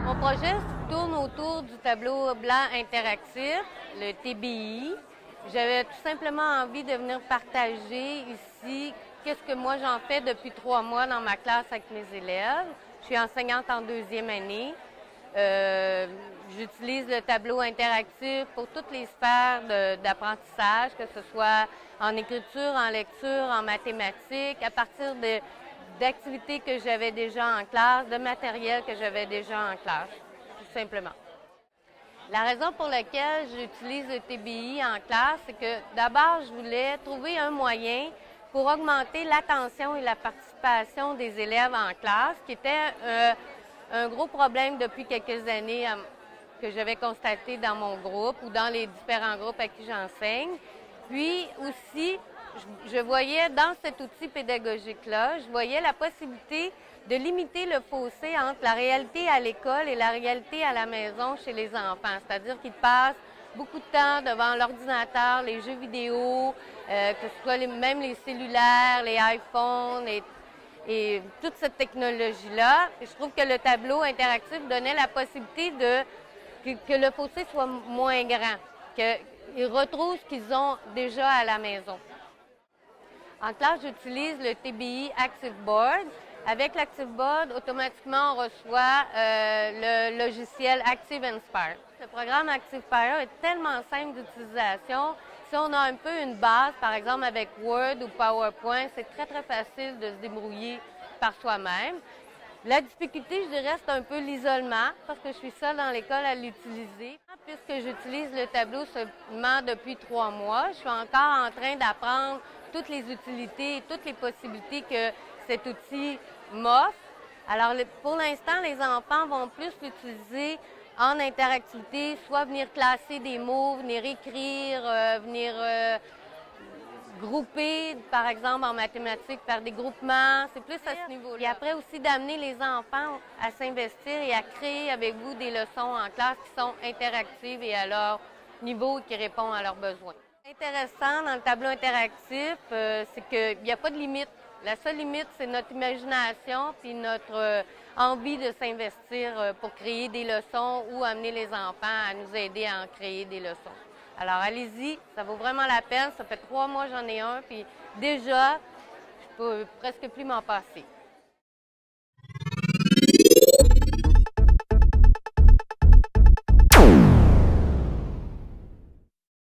Mon projet tourne autour du tableau blanc interactif, le TBI. J'avais tout simplement envie de venir partager ici qu'est-ce que moi j'en fais depuis 3 mois dans ma classe avec mes élèves. Je suis enseignante en 2e année. J'utilise le tableau interactif pour toutes les sphères d'apprentissage, que ce soit en écriture, en lecture, en mathématiques, à partir d'activités que j'avais déjà en classe, de matériel que j'avais déjà en classe, tout simplement. La raison pour laquelle j'utilise le TBI en classe, c'est que d'abord, je voulais trouver un moyen pour augmenter l'attention et la participation des élèves en classe, qui était un gros problème depuis quelques années que j'avais constaté dans mon groupe ou dans les différents groupes à qui j'enseigne. Puis aussi, je voyais dans cet outil pédagogique-là, je voyais la possibilité de limiter le fossé entre la réalité à l'école et la réalité à la maison chez les enfants. C'est-à-dire qu'ils passent beaucoup de temps devant l'ordinateur, les jeux vidéo, que ce soit même les cellulaires, les iPhones et toute cette technologie-là. Je trouve que le tableau interactif donnait la possibilité que le fossé soit moins grand, qu'ils retrouvent ce qu'ils ont déjà à la maison. En classe, j'utilise le TBI ActiveBoard. Avec l'ActiveBoard, automatiquement, on reçoit le logiciel ActiveInspire. Le programme ActiveInspire est tellement simple d'utilisation. Si on a un peu une base, par exemple avec Word ou PowerPoint, c'est très, très facile de se débrouiller par soi-même. La difficulté, je dirais, c'est un peu l'isolement, parce que je suis seule dans l'école à l'utiliser. Puisque j'utilise le tableau seulement depuis 3 mois, je suis encore en train d'apprendre toutes les utilités et toutes les possibilités que cet outil m'offre. Alors, pour l'instant, les enfants vont plus l'utiliser en interactivité, soit venir classer des mots, venir écrire, venir grouper, par exemple, en mathématiques, faire des groupements. C'est plus à ce niveau-là. Et après aussi d'amener les enfants à s'investir et à créer avec vous des leçons en classe qui sont interactives et à leur niveau qui répondent à leurs besoins. Intéressant dans le tableau interactif, c'est qu'il n'y a pas de limite. La seule limite, c'est notre imagination puis notre envie de s'investir pour créer des leçons ou amener les enfants à nous aider à en créer des leçons. Alors, allez-y, ça vaut vraiment la peine. Ça fait 3 mois que j'en ai un, puis déjà, je peux presque plus m'en passer.